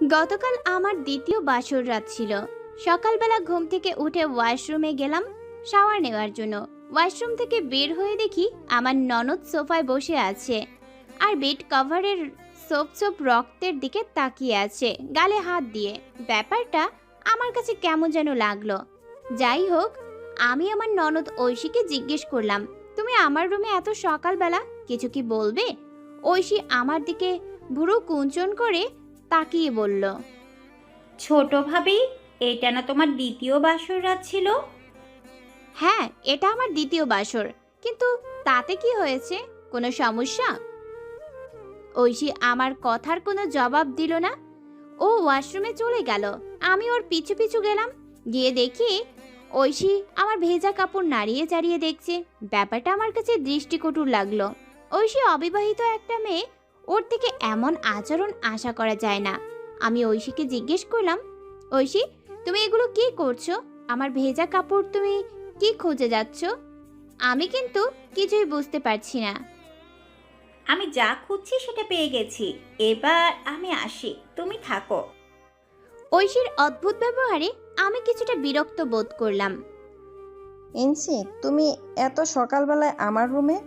গতকাল আমার দ্বিতীয় বাসর রাত ছিল। সকালবেলা ঘুম থেকে উঠে ওয়াশরুমে গেলাম শাওয়ার নেওয়ার জন্য। ওয়াশরুম থেকে বের হয়ে দেখি আমার ননদ সোফায় বসে আছে আর বেড কভারের সোপ সোপ রক্তের দিকে তাকিয়ে আছে গালে হাত দিয়ে। ব্যাপারটা আমার কাছে কেমন যেন লাগলো। যাই হোক, আমি আমার ননদ ঐশীকে জিজ্ঞেস করলাম, তুমি আমার রুমে এত সকালবেলা কিছু কি বলবে? ঐশী আমার দিকে ভুরু কুঞ্চন করে তাকিয়ে বলল, ছোট ভাবি, এটা না তোমার দ্বিতীয় বাসর রাত ছিল? হ্যাঁ, এটা আমার দ্বিতীয় বাসর, কিন্তু তাতে কি হয়েছে? কোনো সমস্যা? ঐশী আমার কথার কোনো জবাব দিল না। ও ওয়াশরুমে চলে গেল। আমি ওর পিছু পিছু গেলাম। গিয়ে দেখি ঐশী আমার ভেজা কাপড় নাড়িয়ে চাড়িয়ে দেখছে। ব্যাপারটা আমার কাছে দৃষ্টিকটু লাগলো। ঐশী অবিবাহিত একটা মেয়ে, ওর থেকে এমন আচরণ আশা করা যায় না। আমি ঐশীকে জিজ্ঞেস করলাম, ঐশী, তুমি এগুলো কি করছো? আমার ভেজা কাপড় তুমি কি খুঁজে যাচ্ছ? আমি কিন্তু কিছুই বুঝতে পারছি না। আমি যা খুঁজছি সেটা পেয়ে গেছি। এবার আমি আসি, তুমি থাকো। ঐশীর অদ্ভুত ব্যবহারে আমি কিছুটা বিরক্ত বোধ করলাম। ইনসি, তুমি এত সকালবেলায় আমার রুমে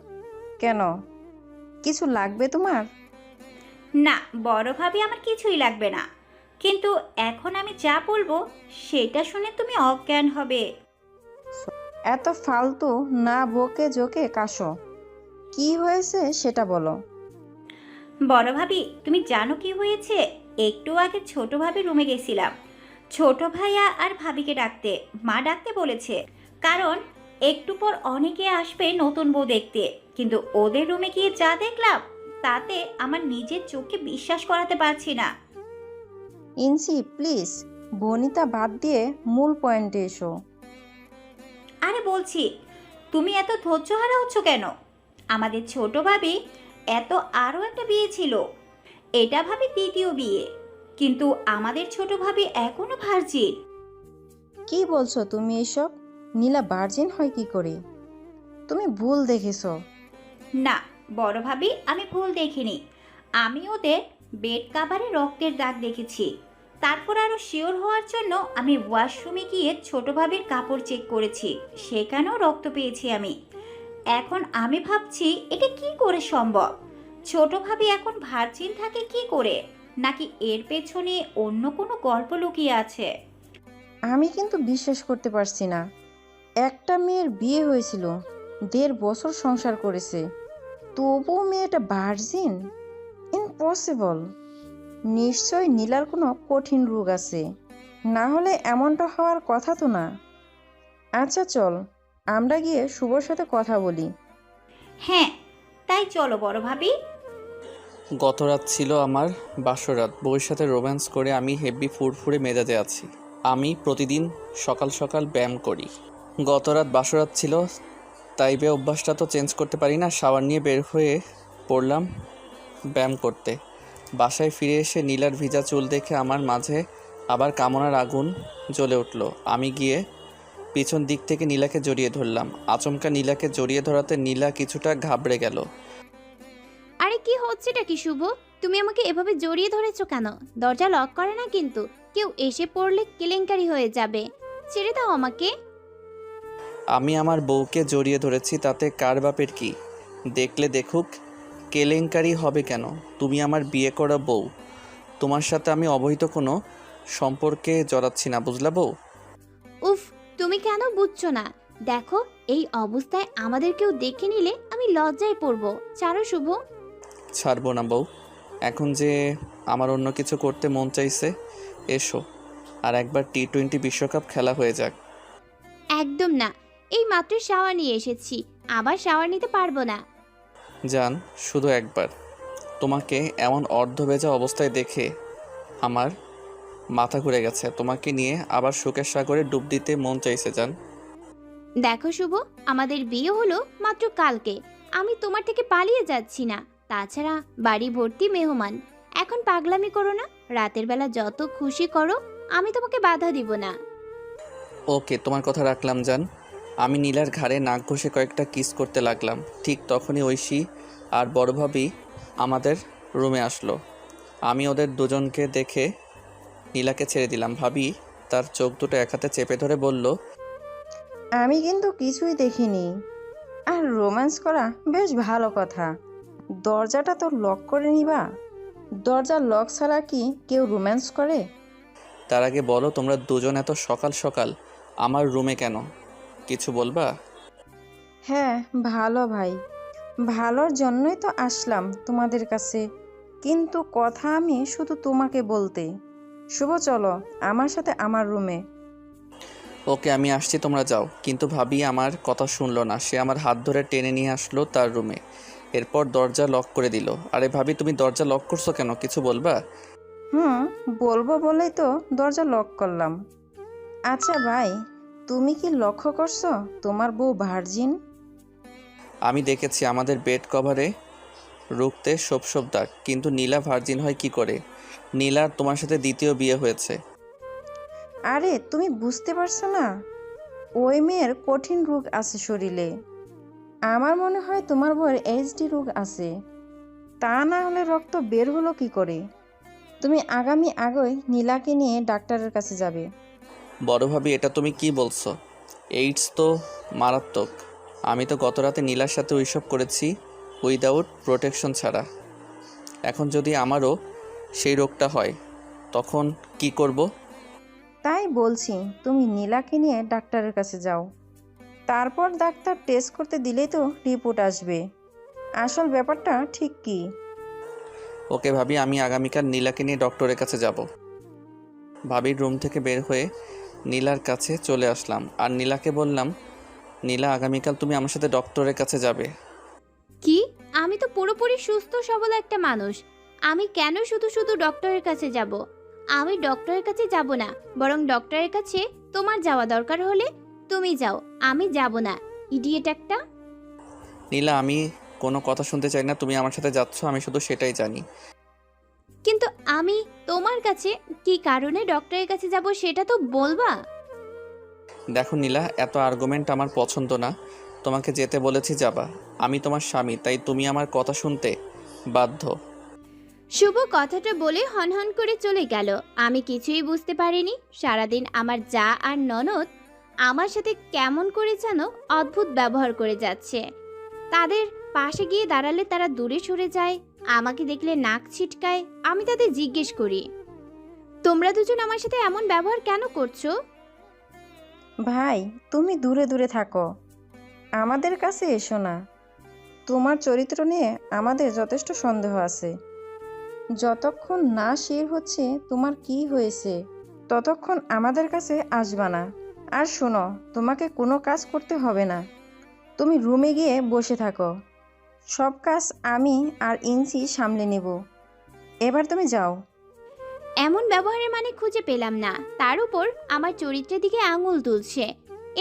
কেন? কিছু লাগবে তোমার? না বড় ভাবি, আমার কিছুই লাগবে না, কিন্তু এখন আমি যা বলবো সেটা শুনে তুমি অজ্ঞান হবে। এত ফালতু না বকে জোকে কাশো। কি হয়েছে সেটা বলো। বড় ভাবি, তুমি জানো কি হয়েছে? একটু আগে ছোট ভাবি রুমে গেছিলাম ছোট ভাইয়া আর ভাবিকে ডাকতে। মা ডাকতে বলেছে, কারণ একটু পর অনেকে আসবে নতুন বউ দেখতে। কিন্তু ওদের রুমে গিয়ে যা দেখলাম তাতে আমার নিজের চোখে বিশ্বাস করাতে পারছি না। ইনসি প্লিজ, বনিতা বাদ দিয়ে মূল পয়েন্টে এসো। আরে বলছি, তুমি এত ধৈর্যহারা হচ্ছ কেন? আমাদের ছোট ভাবি এত আরও একটা বিয়ে ছিল, এটা ভাবি দ্বিতীয় বিয়ে, কিন্তু আমাদের ছোট ভাবি এখনো ভার্জিন। কি বলছো তুমি এসব? নীলা ভার্জিন হয় কি করে? তুমি ভুল দেখেছো। না বড় ভাবি, আমি ভুল দেখিনি। আমি ওদের বেড কাভারে রক্তের দাগ দেখেছি। তারপর আরও শিওর হওয়ার জন্য আমি ওয়াশরুমে গিয়ে ছোট ভাবির কাপড় চেক করেছি, সেখানেও রক্ত পেয়েছি আমি। এখন আমি ভাবছি এটা কি করে সম্ভব? ছোট ভাবি এখন ভার্জিন থাকে কি করে? নাকি এর পেছনে অন্য কোনো গল্প লুকিয়ে আছে? আমি কিন্তু বিশ্বাস করতে পারছি না। একটা মেয়ের বিয়ে হয়েছিল, 1.5 বছর সংসার করেছে, তবুও মেয়েটা ভার্জিন? ইম্পসিবল। নিশ্চয় নীলার কোনো কঠিন রোগ আছে, না হলে এমনটা হওয়ার কথা তো না। আচ্ছা চল, আমরা গিয়ে শুভর সাথে কথা বলি। হ্যাঁ, তাই চলো বড় ভাবি। গত রাত ছিল আমার বাসরাত। বউয়ের সাথে রোম্যান্স করে আমি হেভি ফুরফুরে মেজাজে আছি। আমি প্রতিদিন সকাল সকাল ব্যায়াম করি। গত রাত বাসরাত ছিল, তাই অভ্যাসটা তো চেঞ্জ করতে পারি না। শাওয়ার নিয়ে বের হয়ে পড়লাম ব্যায়াম করতে। বাসায় ফিরে এসে নীলার ভিজা চুল দেখে আমার মাঝে আবার কামনার আগুন জ্বলে উঠল। আমি গিয়ে পিছন দিক থেকে নীলাকে জড়িয়ে ধরলাম। আচমকা নীলাকে জড়িয়ে ধরাতে নীলা কিছুটা ঘাবড়ে গেল। আরে কি হচ্ছেটা কি শুভ? তুমি আমাকে এভাবে জড়িয়ে ধরেছো কেন? দরজা লক করে না কিন্তু, কেউ এসে পড়লে কেলেঙ্কারি হয়ে যাবে। ছেড়ে দাও আমাকে। আমি আমার বউকে জড়িয়ে ধরেছি, তাতে কার বাপের কি? দেখলে দেখুক, কেলেঙ্কারি হবে কেন? তুমি আমার বিয়ে করা বউ, তোমার সাথে আমি অবৈধ কোনো সম্পর্কে জড়াচ্ছি না, বুঝলা বউ? উফ, তুমি কেন বুঝছো না? দেখো, এই অবস্থায় আমাদের কেউ দেখে নিলে আমি লজ্জায় পড়বো। ছাড়ো শুভ। ছাড়বো না বউ। এখন যে আমার অন্য কিছু করতে মন চাইছে, এসো আর একবার T20 বিশ্বকাপ খেলা হয়ে যাক। একদম না, এই মাত্র শাওয়ার নিয়ে এসেছি, আবার শাওয়ার নিতে পারবো না। জান, শুধু একবার। তোমাকে এমন অর্ধভেজা অবস্থায় দেখে আমার মাথা ঘুরে গেছে। তোমাকে নিয়ে আবার সুখের সাগরে ডুব দিতে মন চাইছে জান। দেখো শুভ, আমাদের বিয়ে হলো মাত্র কালকে। আমি তোমার থেকে পালিয়ে যাচ্ছি না। তাছাড়া বাড়ি ভর্তি মেহমান। এখন পাগলামি করো না। রাতের বেলা যত খুশি করো, আমি তোমাকে বাধা দিব না। ওকে, তোমার কথা রাখলাম জান। আমি নীলার ঘাড়ে নাক ঘষে কয়েকটা কিস করতে লাগলাম। ঠিক তখনই ঐশী আর বড় ভাবি আমাদের রুমে আসলো। আমি ওদের দুজনকে দেখে নীলাকে ছেড়ে দিলাম। ভাবি তার চোখ দুটো এক হাতে চেপে ধরে বলল, আমি কিন্তু কিছুই দেখিনি। আর রোম্যান্স করা বেশ ভালো কথা। দরজাটা তো লক করে নিবা। দরজা লক ছাড়া কি কেউ রোম্যান্স করে? তার আগে বলো তোমরা দুজন এত সকাল সকাল আমার রুমে কেন? কিছু বলবা? হ্যাঁ, ভালো ভাই। ভালোর জন্যই তো আসলাম তোমাদের কাছে। কিন্তু কথা আমি শুধু তোমাকে বলতে। শুভ, চলো আমার সাথে আমার রুমে। ওকে আমি আসছি, তোমরা যাও। কিন্তু ভাবি আমার কথা শুনলো না। সে আমার হাত ধরে টেনে নিয়ে আসলো তার রুমে। এরপর দরজা লক করে দিল। আরে ভাবি তুমি দরজা লক করছো কেন? কিছু বলবা? বলবো বলেই তো দরজা লক করলাম। আচ্ছা ভাই, তুমি কি লক্ষ্য করছো তোমার বউ ভার্জিন? আমি দেখেছি আমাদের বেড কভারে রুখতে সব দাগ, কিন্তু নীলা ভার্জিন হয় কি করে? নীলার তোমার সাথে দ্বিতীয় বিয়ে হয়েছে। আরে তুমি বুঝতে পারছো না? ওই মেয়ের কঠিন রোগ আছে শরীরে। আমার মনে হয় তোমার বউয়ের এইচডি রোগ আছে। তা না হলে রক্ত বের হলো কি করে? তুমি আগেই নীলাকে নিয়ে ডাক্তারের কাছে যাবে। বড় ভাবি এটা তুমি কি বলছো? এইডস তো মারাত্মক। আমি তো গত রাতে নীলার সাথে ওইসব করেছি উইদাউট প্রোটেকশন ছাড়া। এখন যদি আমারও সেই রোগটা হয় তখন কি করব? তাই বলছি তুমি নীলাকে নিয়ে ডাক্তারের কাছে যাও। তারপর ডাক্তার টেস্ট করতে দিলেই তো রিপোর্ট আসবে। আসল ব্যাপারটা ঠিক কি। ওকে ভাবি, আমি আগামীকাল নীলাকে নিয়ে ডক্টরের কাছে যাব। ভাবির রুম থেকে বের হয়ে নীলার কাছে চলে আসলাম আর নীলাকে বললাম, নীলা আগামীকাল তুমি আমার সাথে ডক্টরের কাছে যাবে। কি? আমি তো পুরোপুরি সুস্থ সবল একটা মানুষ। আমি কেন শুধু শুধু ডক্টরের কাছে যাব? আমি ডক্টরের কাছে যাব না, বরং ডক্টরের কাছে তোমার যাওয়া দরকার হলে তুমি যাও, আমি যাব না। ইডিয়েট একটা। নীলা আমি কোনো কথা শুনতে চাই না, তুমি আমার সাথে যাচ্ছ আমি শুধু সেটাই জানি। কিন্তু আমি তোমার কাছে কি কারণে ডক্টরের কাছে যাব সেটা তো বলবা। দেখো নীলা, এত আর্গুমেন্ট আমার পছন্দ না। তোমাকে যেতে বলেছি যাবা। আমি তোমার স্বামী, তাই তুমি আমার কথা শুনতে বাধ্য। শুভ কথাটা বলে হনহন করে চলে গেল। আমি কিছুই বুঝতে পারিনি। সারাদিন আমার যা আর ননদ আমার সাথে কেমন করে যেন অদ্ভুত ব্যবহার করে যাচ্ছে। তাদের পাশে গিয়ে দাঁড়ালে তারা দূরে সরে যায়, আমাকে দেখলে নাক ছিটকায়। আমি তাদের জিজ্ঞেস করি, তোমরা দুজন আমার সাথে এমন ব্যবহার কেন করছো? ভাই, তুমি দূরে দূরে থাকো, আমাদের কাছে এসো না। তোমার চরিত্র নিয়ে আমাদের যথেষ্ট সন্দেহ আছে। যতক্ষণ না শের হচ্ছে তোমার কি হয়েছে, ততক্ষণ আমাদের কাছে আসবা না। আর শোনো, তোমাকে কোনো কাজ করতে হবে না। তুমি রুমে গিয়ে বসে থাকো। সব কাজ আমি আর ইঞ্চি সামলে নেব। এবার তুমি যাও। এমন ব্যবহারের মানে খুঁজে পেলাম না। তার উপর আমার চরিত্রের দিকে আঙুল তুলছে।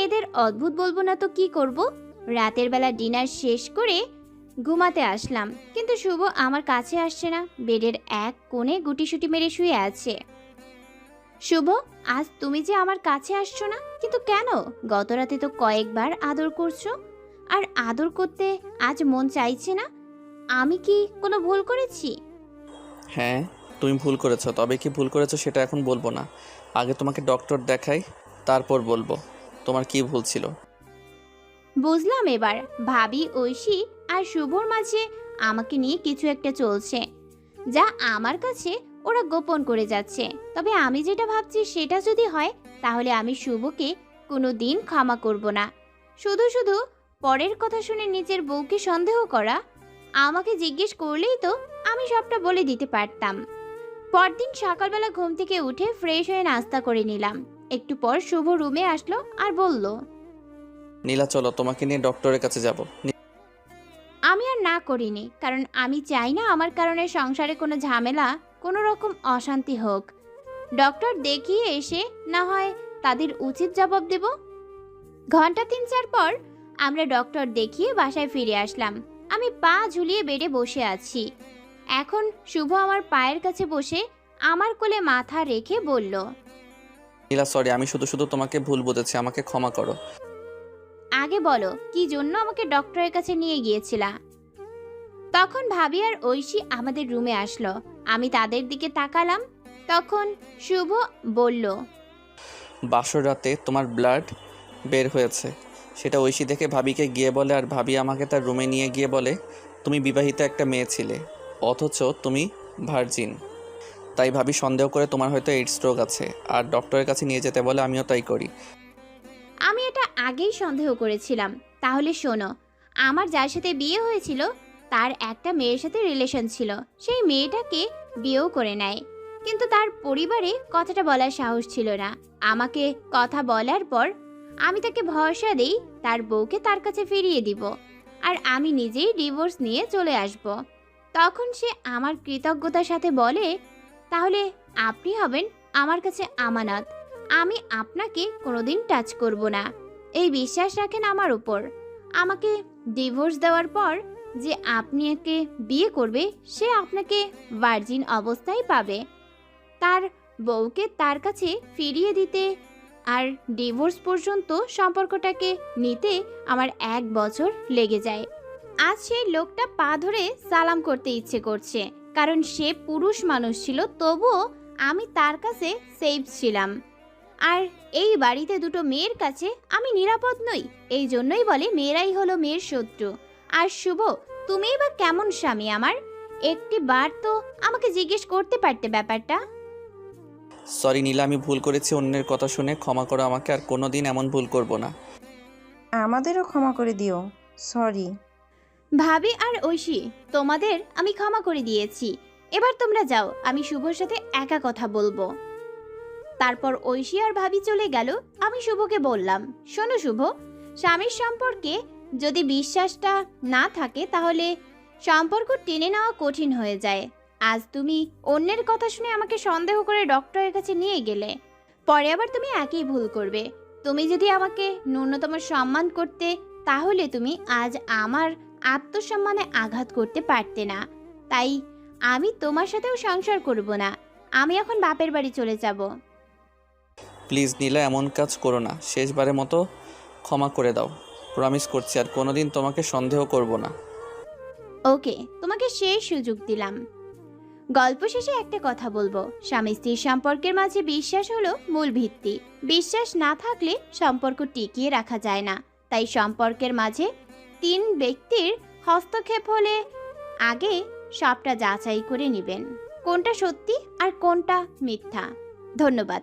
এদের অদ্ভুত বলবো না তো কি করব। রাতের বেলা ডিনার শেষ করে ঘুমাতে আসলাম, কিন্তু শুভ আমার কাছে আসছে না। বেডের এক কোণে গুটিসুটি মেরে শুয়ে আছে। শুভ, আজ তুমি যে আমার কাছে আসছো না, কিন্তু কেন? গত রাতে তো কয়েকবার আদর করছো, আর আদর করতে আজ মন চাইছে না। আমি কি কোনো ভুল করেছি? হ্যাঁ তুমি ভুল করেছো, তবে কি ভুল করেছো সেটা এখন বলবো না। আগে তোমাকে ডক্টর দেখাই, তারপর বলবো তোমার কি ভুল ছিল। বুঝলাম এবার। ভাবি, ঐশী আর শুভর মাঝে আমাকে নিয়ে কিছু একটা চলছে, যা আমার কাছে ওরা গোপন করে যাচ্ছে। তবে আমি যেটা ভাবছি সেটা যদি হয়, তাহলে আমি শুভকে কোনো দিন ক্ষমা করব না। শুধু শুধু পরের কথা শুনে নিজের বউকে সন্দেহ করা। আমাকে জিজ্ঞেস করলেই তো আমি সবটা বলে দিতে পারতাম। পরদিন সকালবেলা ঘুম থেকে উঠে ফ্রেশ হয়ে নাস্তা করে নিলাম। একটু পর শুভ রুমে আসলো আর বলল, নীলা চলো তোমাকে নিয়ে ডক্টরের কাছে যাব। আমি আর না করিনি, কারণ আমি চাই না আমার কারণে সংসারে কোনো ঝামেলা, কোনো রকম অশান্তি হোক। ডক্টর দেখিয়ে এসে না হয় তাদের উচিত জবাব দেব। ঘন্টা 3-4 পর আমরা ডক্টর দেখিয়ে বাসায় ফিরে আসলাম। আমি পা ঝুলিয়ে বেডে বসে আছি। এখন শুভ আমার পায়ের কাছে বসে আমার কোলে মাথা রেখে বলল, নীলা সরি, আমি শুধু শুধু তোমাকে ভুল বুঝেছি, আমাকে ক্ষমা করো। আগে বলো কি জন্য আমাকে ডক্টরের কাছে নিয়ে গিয়েছিলা? তখন ভাবি আর ঐশী আমাদের রুমে আসলো। আমি তাদের দিকে তাকালাম। তখন শুভ বলল, বাসর রাতে তোমার ব্লাড বের হয়েছে, সেটা ঐশী দেখে ভাবিকে গিয়ে বলে, আর ভাবি আমাকে তার রুমে নিয়ে গিয়ে বলে তুমি বিবাহিত একটা মেয়ে ছিলে, অথচ তুমি ভার্জিন। তাই ভাবি সন্দেহ করে তোমার হয়তো এইডস রোগ আছে, আর ডক্টরের কাছে নিয়ে যেতে বলে, আমিও তাই করি। আমি এটা আগেই সন্দেহ করেছিলাম। তাহলে শোনো, আমার যার সাথে বিয়ে হয়েছিল তার একটা মেয়ের সাথে রিলেশন ছিল। সেই মেয়েটাকে বিয়েও করে নেয়, কিন্তু তার পরিবারে কথাটা বলার সাহস ছিল না। আমাকে কথা বলার পর আমি তাকে ভরসা দেই তার বউকে তার কাছে ফিরিয়ে দিব, আর আমি নিজেই ডিভোর্স নিয়ে চলে আসব। তখন সে আমার কৃতজ্ঞতার সাথে বলে, তাহলে আপনি হবেন আমার কাছে আমানত, আমি আপনাকে কোনোদিন টাচ করব না। এই বিশ্বাস রাখেন আমার উপর। আমাকে ডিভোর্স দেওয়ার পর যে আপনাকে বিয়ে করবে সে আপনাকে ভার্জিন অবস্থায় পাবে। তার বউকে তার কাছে ফিরিয়ে দিতে আর ডিভোর্স পর্যন্ত সম্পর্কটাকে নিতে আমার 1 বছর লেগে যায়। আজ সেই লোকটা পা ধরে সালাম করতে ইচ্ছে করছে, কারণ সে পুরুষ মানুষ ছিল, তবুও আমি তার কাছে সেফ ছিলাম। আর এই বাড়িতে দুটো মেয়ের কাছে আমি নিরাপদ নই। এই জন্যই বলে মেয়েরাই হলো মেয়ের শত্রু। আর শুভ, তুমিই বা কেমন স্বামী আমার? একটি বার তো আমাকে জিজ্ঞেস করতে পারতে ব্যাপারটা। সরি নীলা, আমি ভুল করেছি, অন্যের কথা শুনে ক্ষমা করো আমাকে, আর কোনো দিন এমন ভুল করব না। আমাদেরও ক্ষমা করে দিও। সরি। ভাবি আর ঐশী, তোমাদের আমি ক্ষমা করে দিয়েছি। এবার তোমরা যাও, আমি শুভর সাথে একা কথা বলবো। তারপর ঐশী আর ভাবি চলে গেল। আমি শুভকে বললাম, শোনো শুভ, স্বামীর সম্পর্কে যদি বিশ্বাসটা না থাকে তাহলে সম্পর্ক টেনে নেওয়া কঠিন হয়ে যায়। আজ তুমি অন্যের কথা শুনে আমাকে সন্দেহ করে ডক্টরের কাছে নিয়ে গেলে, পরে আবার তুমি একই ভুল করবে। তুমি যদি আমাকে ন্যূনতম সম্মান করতে, তাহলে তুমি আজ আমার আত্মসম্মানে আঘাত করতে পারতে না। তাই আমি তোমার সাথেও সংসার করব না। আমি এখন বাপের বাড়ি চলে যাব। প্লিজ নীলা, এমন কাজ করো না, শেষবারের মতো ক্ষমা করে দাও। প্রমিস করছি আর কোনোদিন তোমাকে সন্দেহ করব না। ওকে, তোমাকে শেষ সুযোগ দিলাম। গল্প শেষে একটা কথা বলবো, স্বামী স্ত্রীর সম্পর্কের মাঝে বিশ্বাস হলো মূল ভিত্তি। বিশ্বাস না থাকলে সম্পর্ক টিকিয়ে রাখা যায় না। তাই সম্পর্কের মাঝে 3 ব্যক্তির হস্তক্ষেপ হলে আগে সবটা যাচাই করে নেবেন, কোনটা সত্যি আর কোনটা মিথ্যা। ধন্যবাদ।